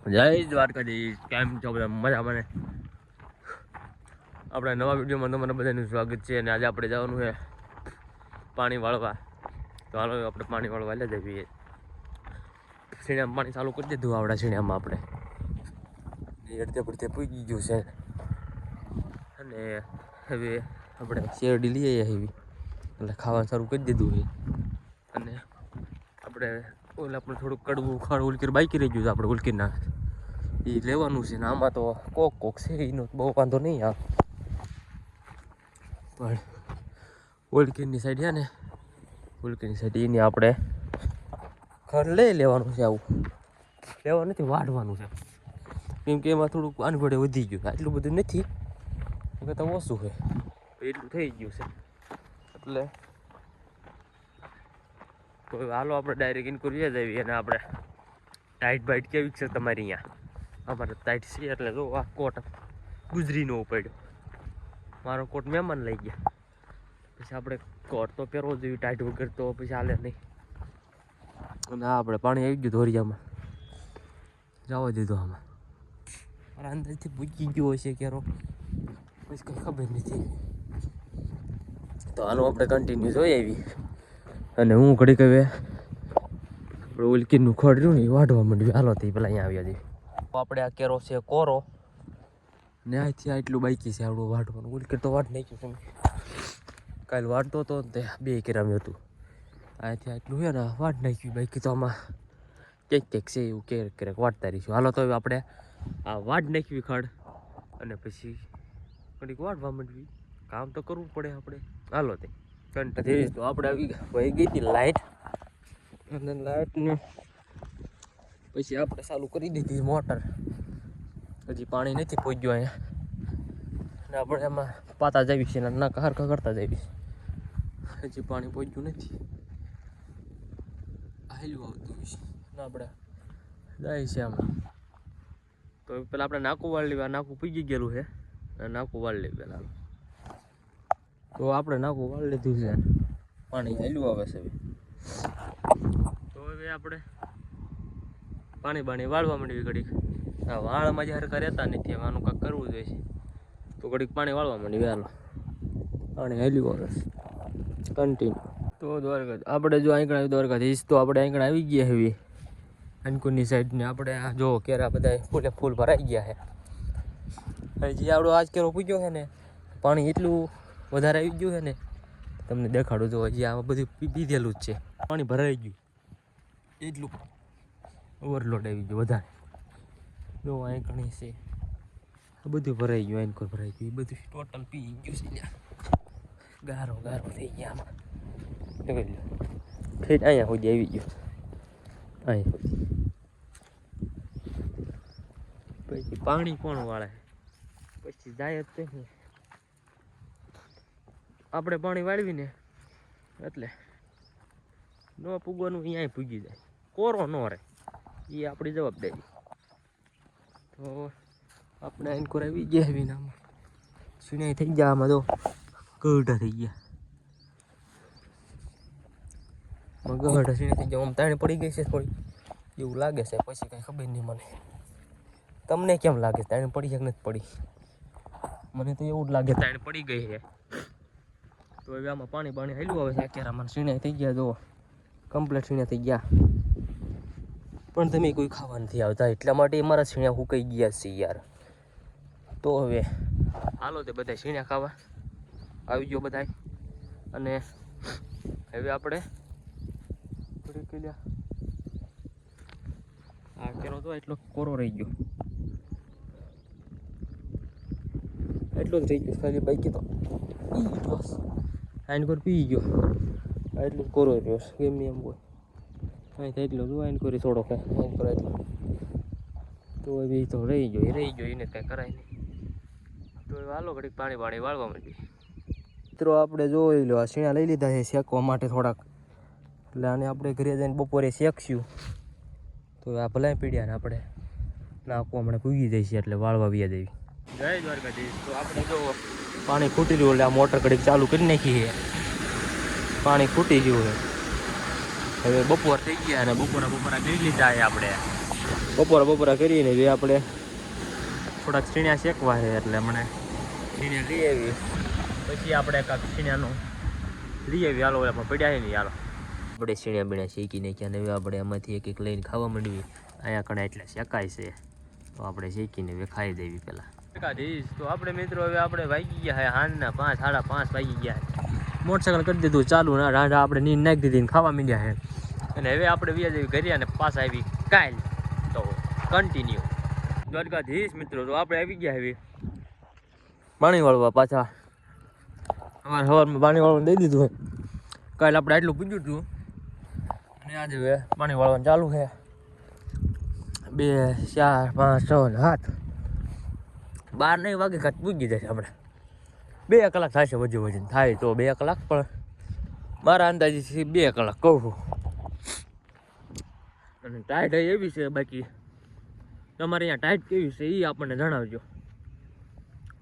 જય દ્વારકાધીશ. કેમ છો બધા? મજા મને. આપણા નવા વિડીયોમાં તમારા બધાનું સ્વાગત છે. અને આજે આપણે જવાનું છે પાણી વાળવા. તો હાલો આપણે પાણી વાળવા લઈ જઈએ. સીણામાં પાણી ચાલુ કરી દીધું. આવડા સીણામાં આપણે અડધે પડધે પૂગી ગયું છે. અને હવે આપણે શેરડી લઈ આવી એટલે ખાવાનું શરૂ કરી દીધું છે. અને આપણે ઓલા પણ થોડુંક કડવું ખાડ ઉલકીર બાકી રહી ગયું છે. આપણે ઉલકીરના એ લેવાનું છે ને આમાં તો કોક છે એનો બહુ વાંધો નહીં આવે. પણ ઉલકીરની સાઈડ છે ને, ઉલકીની સાઈડ એની આપણે ખડ લઈ લેવાનું છે. આવું લેવા નથી, વાઢવાનું છે. કેમ કે એમાં થોડુંક આનગોડે વધી ગયું. આટલું બધું નથી તો ઓછું હોય એટલું થઈ ગયું છે. એટલે તો હાલો આપણે ડાયરેક્ટ ઇન્કુરિયા જ આવી. અને આપણે ટાઈટ બાઈટ કેવી છે તમારી અહીંયા? અમારે ટાઈટ છે એટલે જો આ કોટ ગુજરીનો પડ્યો. મારો કોટ મહેમાન લઈ ગયા. પછી આપણે કોટ તો પહેરવો જોઈએ ટાઈટ વગર, તો પછી હાલે નહીં. અને આપણે પાણી આવી ગયું ધોરિયામાં, જવા દીધું. આમાં મારા અંદરથી પૂછી ગયો હશે ક્યારો, પછી કંઈ ખબર નથી. તો હાલો આપણે કન્ટિન્યુ જોઈ આવી. અને હું ઘડીક હવે ઉલકીનું ખડ રહ્યું ને એ વાઢવા માંડ્યું. હાલો તે પેલા અહીંયા આવ્યા હતી. આપણે આ કેરો છે કોરો ને અહીંથી આટલું બાકી છે આવડું વાઢવાનું. ઉલકી તો વાઢ નાખ્યું છે. કાલે વાઢતો હતો ને તે 2 કિરામી હતું. અહીંથી આટલું છે ને વાઢ નાખ્યું. બાકી તો આમાં ક્યાંક છે એવું ક્યારેક વાઢતા રહીશું. હાલો તો હવે આપણે આ વાઢ નાખવી ખડ અને પછી ઘડીક વાઢવા માંડવી. કામ તો કરવું પડે આપણે. હાલો તે કંટાળી તો આપણે આવી ગઈ હતી લાઇટ. અને લાઇટને પછી આપણે ચાલુ કરી દીધી મોટર. હજી પાણી નથી પહોંચ્યું અહીંયા. અને આપણે એમાં પાતા જવી છે ના હરખા કરતા જવી. હજી પાણી પહોંચ્યું નથી. હાલ્યું આવતું છે ને આપણે જાય છે આમાં. તો પેલા આપણે નાકું વાળી લેવા. નાકું પીગી ગયેલું છે. નાકું વાળી લેવું પેલા. તો આપણે નાકું વાળી લીધું છે. પાણી હાલ્યું આવે છે. તો હવે આપણે પાણી વાળવા માંડવી ઘડીક. હા, વાળમાં જ હરખા રહેતા નથી. આનું કાંઈક કરવું જોઈએ. તો ઘડીક પાણી વાળવા માંડવી. હાલો પાણી હાલ્યું આવે કન્ટિન્યુ. તો દ્વારકા આપણે જો આંકડા દ્વારકાધીશ તો આપણે આંકડા આવી ગયા એવી અનકુરની સાઈડને. આપણે આ જો કેરા બધા ફૂલ ભરાઈ ગયા છે. હજી આવડો આજ કેરો પૂગ્યો છે ને, પાણી એટલું વધારે આવી ગયું છે ને, તમને દેખાડું. જો હજી આમાં બધું પીધેલું જ છે. પાણી ભરાઈ ગયું એટલું ઓવરલોડ આવી ગયું વધારે. જો આંકણી છે આ બધું ભરાઈ ગયું. આંકોર ભરાઈ ગયું. એ બધું ટોટલ પી ગયું છે. ગારો થઈ ગયા આમાં. ઠીક અહીંયા સુધી આવી ગયું. અહીંયા પછી પાણી કોણ વાળે? પછી જાય જ તે ને આપણે પાણી વાળવીને એટલે ન પૂગવાનું અહીંયા પૂગી જાય. કોરો ન રહે એ આપણી જવાબદારી. તો આપણે આંકોર આવી ગયા આવીને આમાં સુનાઈ થઈ ગયા. આમાં તો ગઢા થઈ ગયા. ગઢા સીણે થઈ ગયા. આમ તાણે પડી ગઈ છે થોડી એવું લાગે છે. પછી કાંઈ ખબર નહીં મને. તમને કેમ લાગે? તાણે પડી છે કે નથી પડી? મને તો એવું જ લાગે તાણે પડી ગઈ છે. તો હવે આમાં પાણી હાલ્યું આવે છે. આકેરામાં સીણે થઈ ગયા. જો કમ્પ્લીટ સીણે થઈ ગયા. પણ તમે કોઈ ખાવા નથી આવતા એટલા માટે મારા સીણા સુકાઈ ગયા છે યાર. તો હવે હાલો તે બધા સીણા ખાવા આવી ગયો બધા. અને હવે આપણે આ કેરો તો એટલો કોરો રહી ગયો. એટલો જ રહી ગયો ખાલી. બાકી તો આઈન કોર પી ગયો. એટલો કોરો રહ્યો ગમે એમ કોઈ કાંઈ થાય એટલો જો આઈન કોરી થોડો આઈન કરે એટલો. તો હવે તો રહી ગયો એને કાંઈ કરાય નહીં. તો હાલો ઘડીક પાણી વાળવા માંડી. મિત્રો આપણે જોઈ લો આ સીણા લઈ લીધા છે શેકવા માટે થોડાક. એટલે આને આપણે ઘરે જઈને બપોરે શેકશું. તો આ ભલાઈ પીડ્યા ને આપણે નાખવું હમણાં પૂગી જાય છે એટલે વાળવા વ્યા દેવી. જય દ્વારકાધીશ. તો આપણે જો પાણી ખૂટી રહ્યું એટલે આ મોટર ઘડીક ચાલુ કરી નાખી છે. પાણી ખૂટી ગયું છે. હવે બપોર થઈ ગયા અને બપોરા જોઈ લીધા છે આપણે. બપોરા કરીને જે આપણે થોડાક સીણ્યા શેકવા છે એટલે મને સીણ્યા લઈ આવી પછી આપણે કાંક સીણ્યાનું લઈ આવી હાલો એમાં પડ્યા નહીં હાલો આપણે સીણ્યા બીણ્યા શેકી નાખ્યા ને હવે આપણે એમાંથી એક લઈને ખાવા માંડવી અહીંયા કણે એટલે શેકાય છે તો આપણે શેકીને હવે ખાઈ દેવી પહેલાં તો આપણે મિત્રો હવે આપણે વાગી ગયા હે હાંજના 5 સાડા 5 વાગી ગયા મોટરસાઇકલ કરી દીધું ચાલુ ના રાંડા આપણે નીંદ નાખી દીધી ને ખાવા માંડ્યા હે અને હવે આપણે વ્યાજ આવી ઘરે અને પાછા આવી કાલ તો કન્ટિન્યુ દ્વારકાધીશ મિત્રો તો આપણે આવી ગયા હવે પાણી વાળવા પાછા સવારમાં પાણી વાળવાનું દઈ દીધું હોય કાલે આપણે આટલું પૂછ્યું હતું અને આજે હવે પાણી વાળવાનું ચાલુ છે 2 4 5 6 7 12 વાગે કાંઈ પૂજી જશે આપણે 2 કલાક થશે વજન થાય તો 2 કલાક પણ મારા અંદાજેથી 2 કલાક કહું છું અને ટાઈટ એવી છે બાકી તમારે અહીંયા ટાઈટ કેવી છે એ આપણને જણાવજો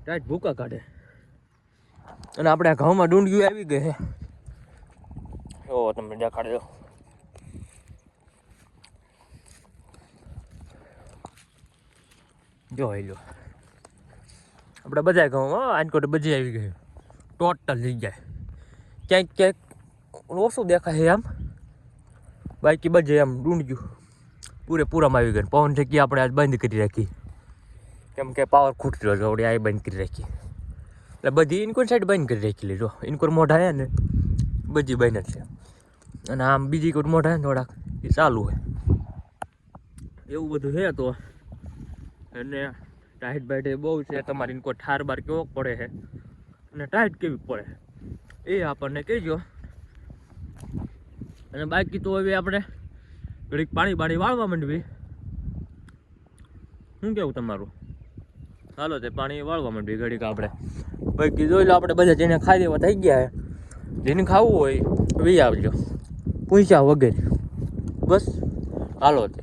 ટાઈટ ભૂકા કાઢે અને આપણે આ ઘઉંમાં ડુંડિયું આવી ગઈ છે ઓ તમને દેખાડજો જોઈ લો આપણે બધા ઘઉં આનકોટ બધી આવી ગઈ ટોટલ લઈ જાય ક્યાંક ઓછું દેખાય આમ બાકી બધે આમ ડુંડિયું પૂરેપૂરામાં આવી ગયું પવન ઠેકી આપણે આજ બંધ કરી રાખી કેમ કે પાવર ખૂટતો હતો આપણે આ બંધ કરી રાખી એટલે બધી ઇનકોર સાઈડ બંધ કરી રાખી લીધો ઇનકોર મોઢા છે ને બધી બંધ જ છે અને આમ બીજી કોઈ મોઢા છે ને થોડાક એ ચાલુ હોય એવું બધું છે તો અને ટાઈટ બાઈટ બહુ છે તમારી ઇનકો ઠાર બાર કેવો પડે છે અને ટાઈટ કેવી પડે એ આપણને કહેજો અને બાકી તો હવે આપણે ઘડીક પાણી વાળવા માંડવી શું કેવું તમારું ચાલો તે પાણી વાળવા માંડવી ઘડીક આપણે બાકી જોઈ લો આપણે બધા જેને ખાઈ દેવા થઈ ગયા છે જેને ખાવું હોય વી આવજો પૂછ્યા વગેરે બસ હાલો તે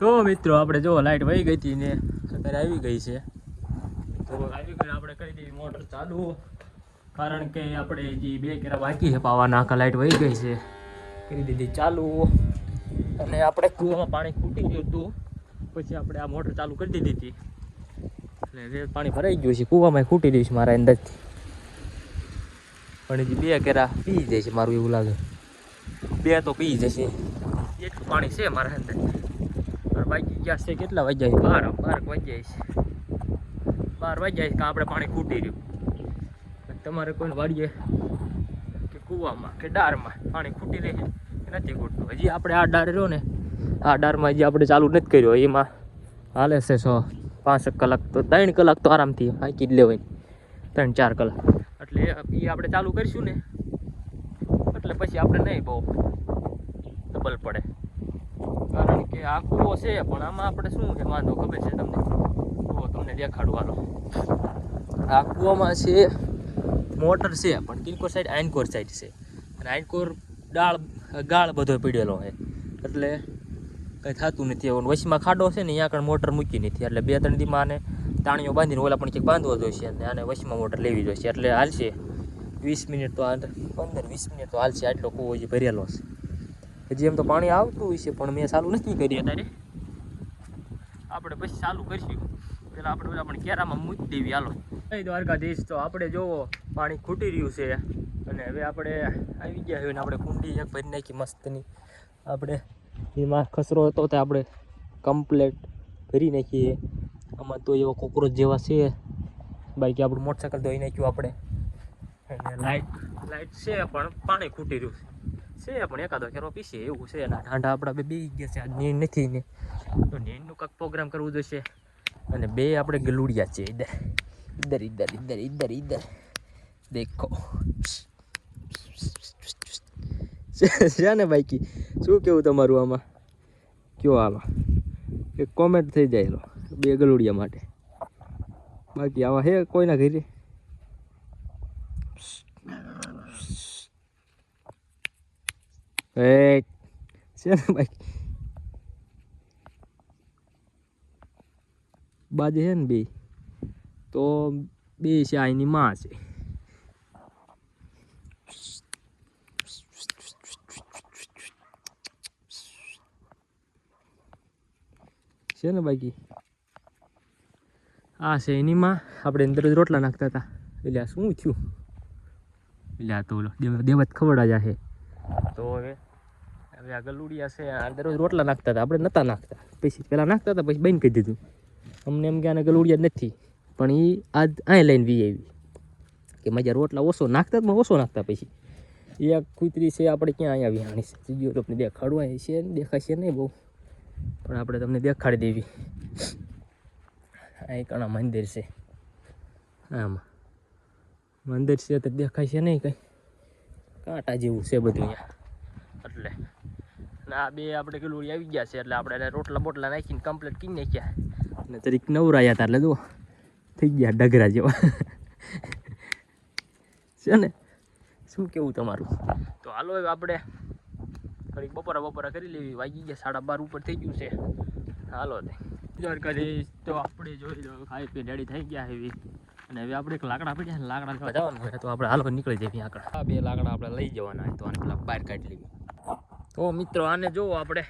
તો મિત્રો આપણે જો લાઈટ વહી ગઈ હતી ને અત્યારે આવી ગઈ છે તો આવી ગઈ આપણે કરી દીધી મોટર ચાલુ કારણ કે આપણે જે 2 કેરા બાકી છે પાવાના આખા લાઈટ વહી ગઈ છે કરી દીધી ચાલુ અને આપણે કૂવામાં પાણી ખૂટી ગયું હતું પછી આપણે આ મોટર ચાલુ કરી દીધી હતી એટલે પાણી ભરાઈ ગયું છે કૂવામાં ખૂટી ગયું છે મારા અંદરથી પણ હજી 2 કેરા પી જાય છે મારું એવું લાગે 2 તો પી જશે એટલું પાણી છે મારા અંદર બાકી ગયા છે કેટલા વાગ્યા 12 વાગ્યા છે 12 વાગ્યા છે કે આપણે પાણી ખૂટી રહ્યું તમારે કોઈ વાડીએ કે કૂવામાં કે ડારમાં પાણી ખૂટી રહે છે નથી ખૂટતું હજી આપણે આ ડાર રહ્યો ને આ ડારમાં હજી આપણે ચાલુ નથી કર્યો એમાં હાલે છે 5 કલાક તો 3 કલાક તો આરામથી હાંકી જ લેવાય 3-4 કલાક એટલે એ આપણે ચાલુ કરીશું ને એટલે પછી આપણે નહીં બહુ ડબલ પડે કારણ કે આ કૂવો છે પણ આમાં આપણે શું છે વાંધો ખબર છે તમને કૂવો તમને દેખાડું હાલો આ કૂવામાં છે મોટર છે પણ કિલકોર સાઈડ આઈનકોર સાઈડ છે અને આઈનકોર ગાળ બધો પડેલો હોય એટલે કંઈ થતું નથી એવું વચમાં ખાડો છે ને અહીંયા આગળ મોટર મૂકી નથી એટલે 2-3 દીમાં આને તાણીઓ બાંધીને ઓલા પણ કંઈક બાંધવો જોઈશે અને આને વચમાં મોટર લેવી જોઈશે એટલે હાલશે 20 મિનિટ તો 15-20 મિનિટ તો હાલશે આટલો કૂવો જે ભરેલો છે હજી એમ તો પાણી આવતું હોય છે પણ મેં ચાલુ નથી કરી અત્યારે આપણે પછી ચાલુ કરીશું પેલા આપણે બધા પણ કેરામાં મૂકી દેવી હાલો દ્વારકાધીશ તો આપણે જોવો પાણી ખૂટી રહ્યું છે અને હવે આપણે આવી ગયા હોય ને આપણે કુંડી એક ભરી નાખી મસ્તની આપણે એમાં ખસરો હતો તે આપણે કમ્પ્લેટ ભરી નાખીએ આમાં તો એવો કોકરોચ જેવા છે બાકી આપણું મોટરસાઇકલ ધોઈ નાખ્યું આપણે અને લાઇટ છે પણ પાણી ખૂટી રહ્યું છે પણ એકાદો કેરો પીશે એવું છે એના ઠાંડા આપણા બે ગયા છે આ નીંદ નથી ને તો નીંદનું કાંઈક પ્રોગ્રામ કરવું જોઈશે અને 2 આપણે ગલુડિયા છે ઇધર દેખો છે ને બાકી શું કેવું તમારું આમાં કયો આમાં એક કોમેન્ટ થઈ જાય 2 ગલુડિયા માટે બાકી આવા હે કોઈના ઘરે છે ને બાકી બાજે છે ને 2 તો 2 છે આની માં છે છે ને બાકી આ છે એનીમાં આપણે અંદર જ રોટલા નાખતા હતા. એટલે આ શું થયું? એટલે આ તો ઓલો દેવત ખવડા જ છે. તો હવે આ ગલુડિયા છે આ દરરોજ રોટલા નાખતા હતા, આપણે નહોતા નાખતા. પછી પહેલાં નાખતા હતા, પછી બંધ કરી દીધું. અમને એમ કે આને ગલુડિયા નથી, પણ એ આજ અહીં લઈને વી આવી કે મજા રોટલા ઓછો નાખતા જ ઓછો નાખતા. પછી એક કૂતરી છે આપણે ક્યાં અહીંયા વિહાણી છે, જીજીઓ તમને દેખાડવા છે, દેખાશે નહીં બહુ, પણ આપણે તમને દેખાડી દેવી. અહીં ઘણા મંદિર છે, આમાં મંદિર છે તો દેખાય છે નહીં કંઈ, કાંટા જેવું છે બધું અહીંયા. એટલે આ બે આપણે ગલુડી આવી ગયા છે, એટલે આપણે રોટલા બોટલા નાખીને કમ્પ્લીટ કરી નાખ્યા અને તરીક નવરાયા હતા. એટલે જો થઈ ગયા ડગરા જેવા છે ને. શું કેવું તમારું? તો હાલો હવે આપણે ઘડીક બપોરા કરી લેવી. વાગી ગયા 12:30 ઉપર થઈ ગયું છે. હાલો દ્વારકાધીશ. તો આપણે જોઈ લો ખાઈ પી રેડી થઈ ગયા એવી, અને હવે આપણે એક લાકડા પડ્યા ને લાકડા લેવા જવાનું હોય, તો આપણે હાલો નીકળી જઈએ આગળ. આ બે લાકડા આપણે લઈ જવાના હોય, તો આને પેલા બહાર કાઢી લેવી. તો મિત્રો આને જોવો, આપણે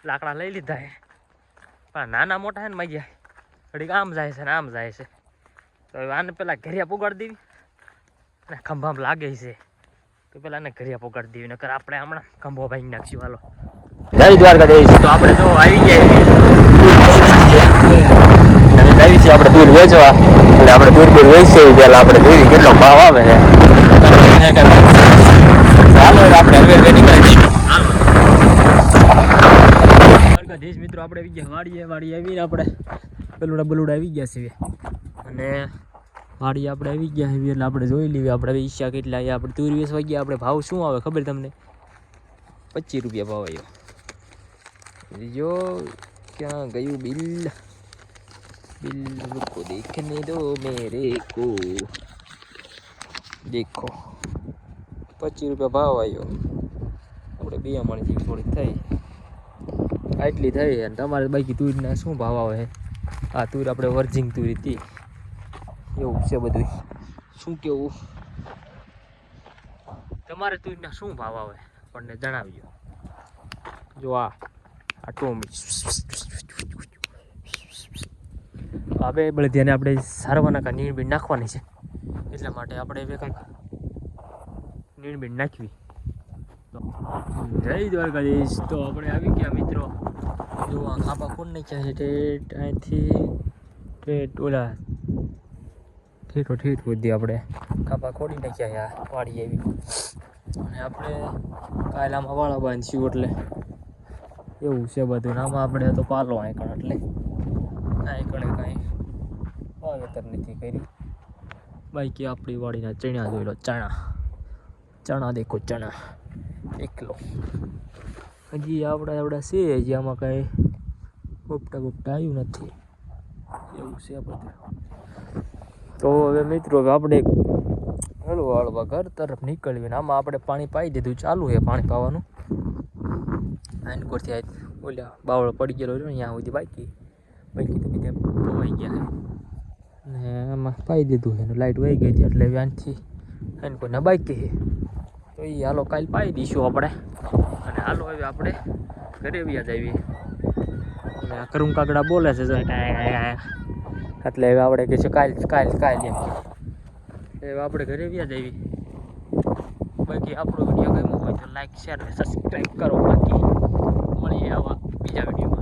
લાકડા લઈ લીધા છે, પણ નાના મોટા છે ને માગ્યા ઘડીક આમ જાય છે ને આમ જાય છે. તો હવે આને પેલા ઘરિયા પોગાડી દેવી, અને ખંભામાં લાગે છે તો પેલા આને ઘરિયા પોગાડી દેવી, નકર આપણે હમણાં ખંભો ભાંગી નાખશું. હાલો જય દ્વારકાધીશ. તો આપણે જો આવી ગયા આપણે દૂર વેચવા, એટલે આપણે દૂર વેચીએ પેલા આપણે જોઈએ કેટલો ભાવ આવે છે. ચાલો આપણે હવે નીકળી જઈએ. દ્વારકાધીશ મિત્રો આપણે આવી ગયા વાડી આવીને આપણે બલુડા આવી ગયા છે, અને વાડી આપણે આવી ગયા છે એટલે આપણે જોઈ લઈએ આપણે ઈચ્છા કેટલા આવ્યા. આપણે તુર વેચવા ગયા, આપણે ભાવ શું આવે ખબર તમને? 25 રૂપિયા ભાવ આવ્યો. જો ક્યાં ગયું બિલ? को देखने दो मेरे को, देखो 25 રૂપિયા ભાવ આવ્યો. આપણે બે મણી થોડીક થઈ, આટલી થઈ. અને તમારે બાકી તુરના શું ભાવ આવે? આ તુર આપણે વર્જિંગ તુર હતી, એવું છે બધું. શું કેવું તમારે તુરના શું ભાવ આવે આપણને જણાવજો. જો આ ટોમી હવે બળદિયાને આપણે સારવાના કા નીણબીણ નાખવાની છે, એટલા માટે આપણે હવે કાંઈક નીણબીણ નાખવી. જય દ્વારકાધીશ. તો આપણે આવી ગયા મિત્રો. જો આ ખાપા કોણ નાખ્યા છે ઠેઠ અહીંથી ઠેઠ ઓલા ઠેઠ સુધી આપણે ખાપા ખોડી નાખ્યા છે વાડી એવી. અને આપણે કાલે આમાં વાળા બાંધશું, એટલે એવું છે બધું. આમાં આપણે તો પાલો આંકણ, એટલે આંકણે કાંઈ વાવેતર નથી કર્યું. બાકી આપણી વાડીના ચણા જોઈ લો, ચણા દેખો, ચણા એકલો. હજી આવડા છે, હજી આમાં કાંઈ બોપટા આવ્યું નથી, એવું છે બધું. તો હવે મિત્રો આપણે હળવા ઘર તરફ નીકળીએ. આમાં આપણે પાણી પાઈ દીધું, ચાલુ છે પાણી પાવાનું. આનકોરથી ઓલા બાવળો પડી ગયેલો છે અહીંયા સુધી, બાકી તો બીજા પવાઈ ગયા છે ને આમાં પાઈ દીધું છે. લાઇટ વહી ગઈ હતી એટલે આનથી આનકોરના બાકી છે, તો એ હાલો કાલે પાઈ દઈશું આપણે. અને હાલો હવે આપણે ઘરે વ્યાજ આવીએ. અને આ કરું કાગડા બોલે છે, એટલે હવે આપણે કહે છે કાલ એમ. હવે આપણે ઘરે વ્યાજ આવી. બાકી આપણો વિડીયો ગમ્યો હોય તો લાઈક શેર અને સબસ્ક્રાઈબ કરો. બાકી મળીએ આવા બીજા વિડીયો.